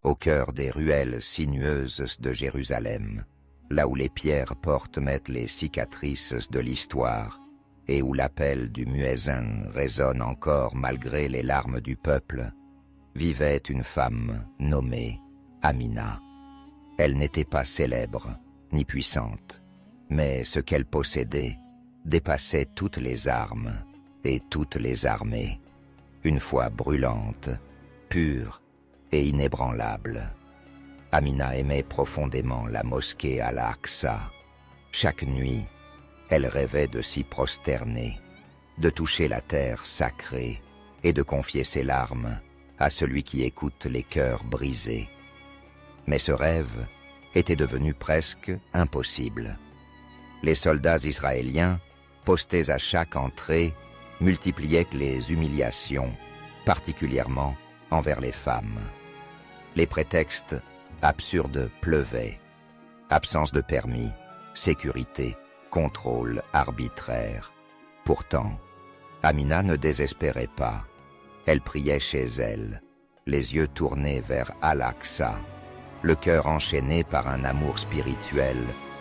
au cœur des ruelles sinueuses de Jérusalem, là où les pierres portes mettent les cicatrices de l'histoire, et où l'appel du muezzin résonne encore malgré les larmes du peuple, vivait une femme nommée Amina. Elle n'était pas célèbre, ni puissante, mais ce qu'elle possédait dépassait toutes les armes et toutes les armées. Une foi brûlante, pure et inébranlable. Amina aimait profondément la mosquée Al-Aqsa. Chaque nuit, elle rêvait de s'y prosterner, de toucher la terre sacrée et de confier ses larmes à celui qui écoute les cœurs brisés. Mais ce rêve était devenu presque impossible. Les soldats israéliens, postés à chaque entrée, multipliaient les humiliations, particulièrement envers les femmes. Les prétextes absurdes pleuvaient. Absence de permis, sécurité, contrôle arbitraire. Pourtant, Amina ne désespérait pas. Elle priait chez elle, les yeux tournés vers Al-Aqsa, le cœur enchaîné par un amour spirituel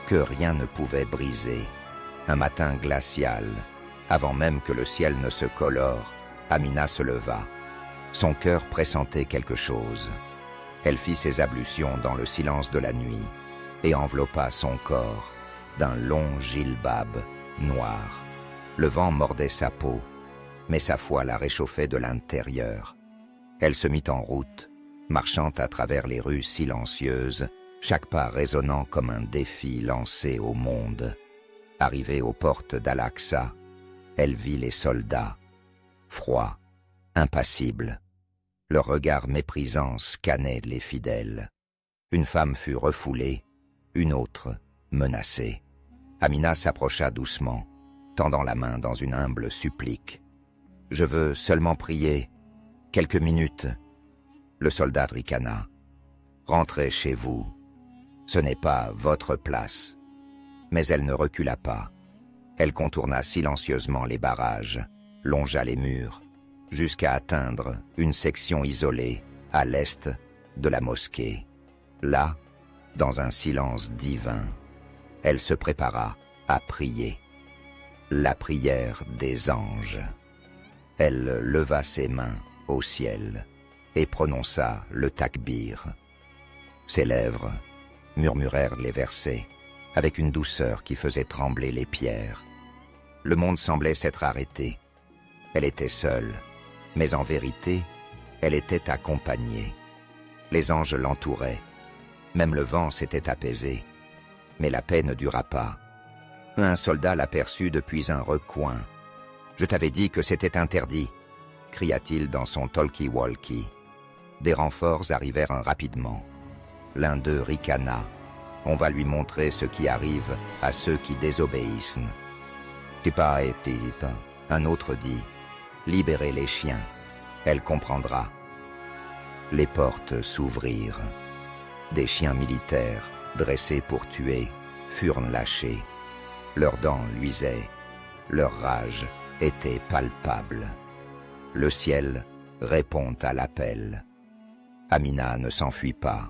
que rien ne pouvait briser. Un matin glacial, avant même que le ciel ne se colore, Amina se leva. Son cœur pressentait quelque chose. Elle fit ses ablutions dans le silence de la nuit et enveloppa son corps d'un long gilbab noir. Le vent mordait sa peau, mais sa foi la réchauffait de l'intérieur. Elle se mit en route, marchant à travers les rues silencieuses, chaque pas résonnant comme un défi lancé au monde. Arrivée aux portes d'Al-Aqsa, elle vit les soldats, froids, impassibles. Leur regard méprisant scannait les fidèles. Une femme fut refoulée, une autre menacée. Amina s'approcha doucement, tendant la main dans une humble supplique. « Je veux seulement prier, quelques minutes. » Le soldat ricana. « Rentrez chez vous. Ce n'est pas votre place. » Mais elle ne recula pas. Elle contourna silencieusement les barrages, longea les murs, jusqu'à atteindre une section isolée, à l'est de la mosquée. Là, dans un silence divin, elle se prépara à prier. La prière des anges. Elle leva ses mains au ciel et prononça le takbir. Ses lèvres murmurèrent les versets avec une douceur qui faisait trembler les pierres. Le monde semblait s'être arrêté. Elle était seule, mais en vérité, elle était accompagnée. Les anges l'entouraient. Même le vent s'était apaisé. Mais la paix ne dura pas. Un soldat l'aperçut depuis un recoin. « Je t'avais dit que c'était interdit !» cria-t-il dans son talkie-walkie. Des renforts arrivèrent rapidement. L'un d'eux ricana. « On va lui montrer ce qui arrive à ceux qui désobéissent. » Tipa et Tita. Un autre dit « Libérez les chiens, elle comprendra. » Les portes s'ouvrirent. Des chiens militaires, dressés pour tuer, furent lâchés. Leurs dents luisaient, leur rage était palpable. Le ciel répond à l'appel. Amina ne s'enfuit pas.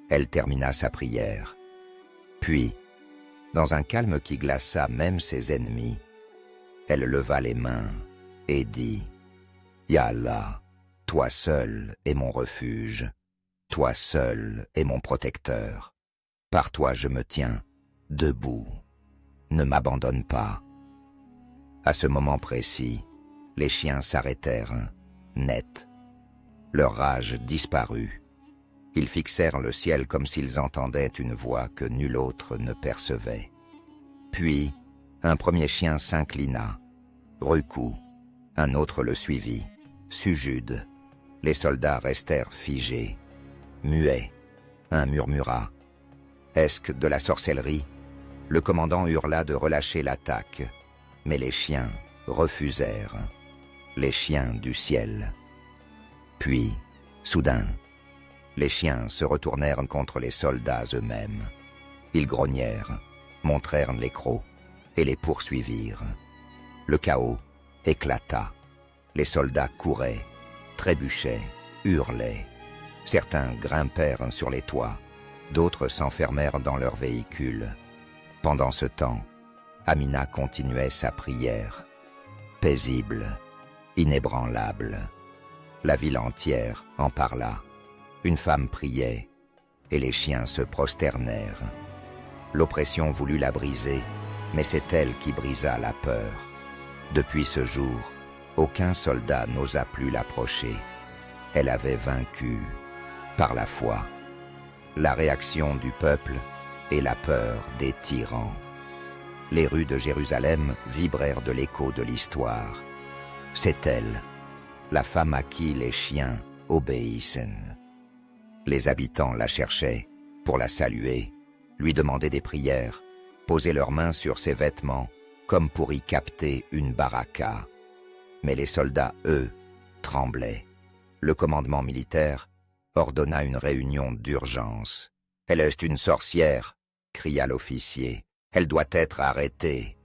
Elle termina sa prière. Puis, dans un calme qui glaça même ses ennemis, elle leva les mains et dit « Ya Allah, toi seul est mon refuge, toi seul est mon protecteur. Par toi je me tiens, debout. Ne m'abandonne pas. » À ce moment précis, les chiens s'arrêtèrent, net. Leur rage disparut. Ils fixèrent le ciel comme s'ils entendaient une voix que nul autre ne percevait. Puis, un premier chien s'inclina, recou, un autre le suivit, sujude. Les soldats restèrent figés, muets. Un murmura. « Est-ce que de la sorcellerie ?» Le commandant hurla de relâcher l'attaque, mais les chiens refusèrent, les chiens du ciel. Puis, soudain, les chiens se retournèrent contre les soldats eux-mêmes. Ils grognèrent, montrèrent les crocs et les poursuivirent. Le chaos éclata. Les soldats couraient, trébuchaient, hurlaient. Certains grimpèrent sur les toits, d'autres s'enfermèrent dans leurs véhicules. Pendant ce temps, Amina continuait sa prière, paisible, inébranlable. La ville entière en parla. Une femme priait, et les chiens se prosternèrent. L'oppression voulut la briser, mais c'est elle qui brisa la peur. Depuis ce jour, aucun soldat n'osa plus l'approcher. Elle avait vaincu, par la foi, la réaction du peuple et la peur des tyrans. Les rues de Jérusalem vibrèrent de l'écho de l'histoire. C'est elle, la femme à qui les chiens obéissent. Les habitants la cherchaient pour la saluer, lui demander des prières, poser leurs mains sur ses vêtements comme pour y capter une baraka. Mais les soldats, eux, tremblaient. Le commandement militaire ordonna une réunion d'urgence. « Elle est une sorcière !» cria l'officier. « Elle doit être arrêtée !»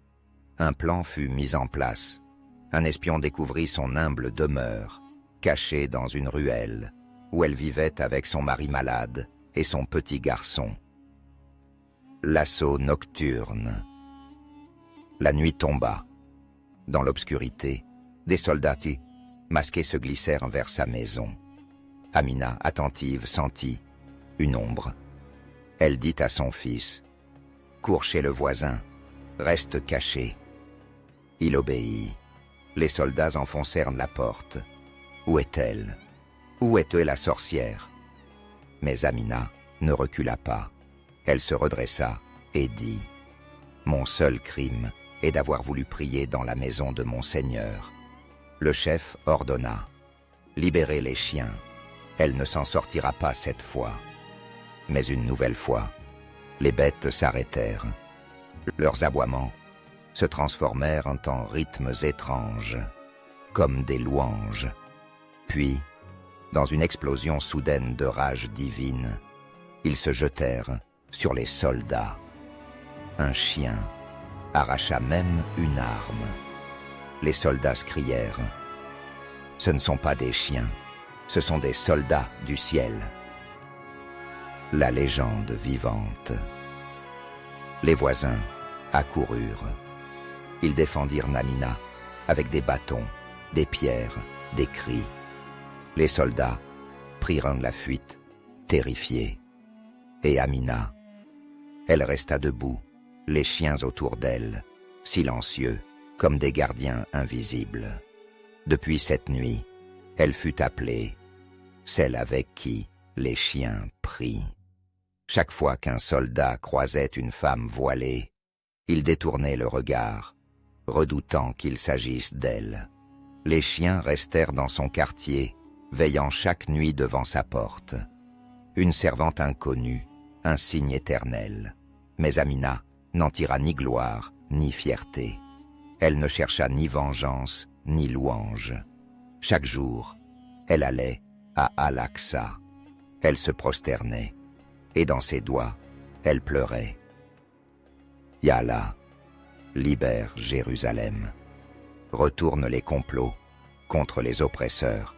Un plan fut mis en place. Un espion découvrit son humble demeure, cachée dans une ruelle, où elle vivait avec son mari malade et son petit garçon. L'assaut nocturne. La nuit tomba. Dans l'obscurité, des soldats masqués se glissèrent vers sa maison. Amina, attentive, sentit une ombre. Elle dit à son fils, « Cours chez le voisin, reste caché. » Il obéit. Les soldats enfoncèrent la porte. Où est-elle? Où était la sorcière? Mais Amina ne recula pas. Elle se redressa et dit, « Mon seul crime est d'avoir voulu prier dans la maison de mon Seigneur. » Le chef ordonna, « Libérez les chiens. Elle ne s'en sortira pas cette fois. » Mais une nouvelle fois, les bêtes s'arrêtèrent. Leurs aboiements se transformèrent en rythmes étranges, comme des louanges. Puis, dans une explosion soudaine de rage divine, ils se jetèrent sur les soldats. Un chien arracha même une arme. Les soldats crièrent, « Ce ne sont pas des chiens, ce sont des soldats du ciel. » La légende vivante. Les voisins accoururent. Ils défendirent Amina avec des bâtons, des pierres, des cris. Les soldats prirent la fuite, terrifiés. Et Amina, elle resta debout, les chiens autour d'elle, silencieux, comme des gardiens invisibles. Depuis cette nuit, elle fut appelée celle avec qui les chiens prient. Chaque fois qu'un soldat croisait une femme voilée, il détournait le regard, redoutant qu'il s'agisse d'elle. Les chiens restèrent dans son quartier, veillant chaque nuit devant sa porte. Une servante inconnue, un signe éternel. Mais Amina n'en tira ni gloire, ni fierté. Elle ne chercha ni vengeance, ni louange. Chaque jour, elle allait à Al-Aqsa. Elle se prosternait, et dans ses doigts, elle pleurait. « Ya Allah, libère Jérusalem, retourne les complots contre les oppresseurs,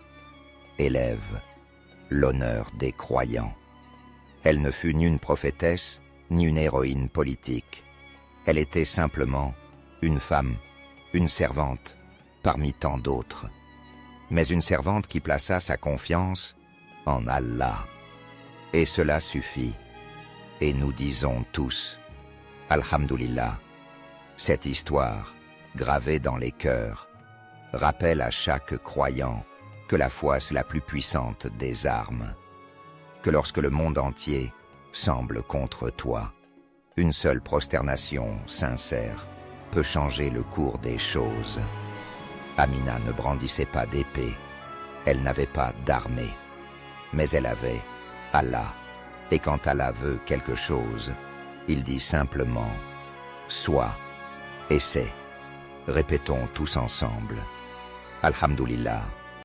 élève l'honneur des croyants. » Elle ne fut ni une prophétesse, ni une héroïne politique. Elle était simplement une femme, une servante, parmi tant d'autres. Mais une servante qui plaça sa confiance en Allah. Et cela suffit. Et nous disons tous, Alhamdulillah, cette histoire, gravée dans les cœurs, rappelle à chaque croyant que la foi est la plus puissante des armes, que lorsque le monde entier semble contre toi, une seule prosternation sincère peut changer le cours des choses. Amina ne brandissait pas d'épée, elle n'avait pas d'armée, mais elle avait Allah. Et quand Allah veut quelque chose, il dit simplement « Sois » et c'est. Répétons tous ensemble. Alhamdulillah.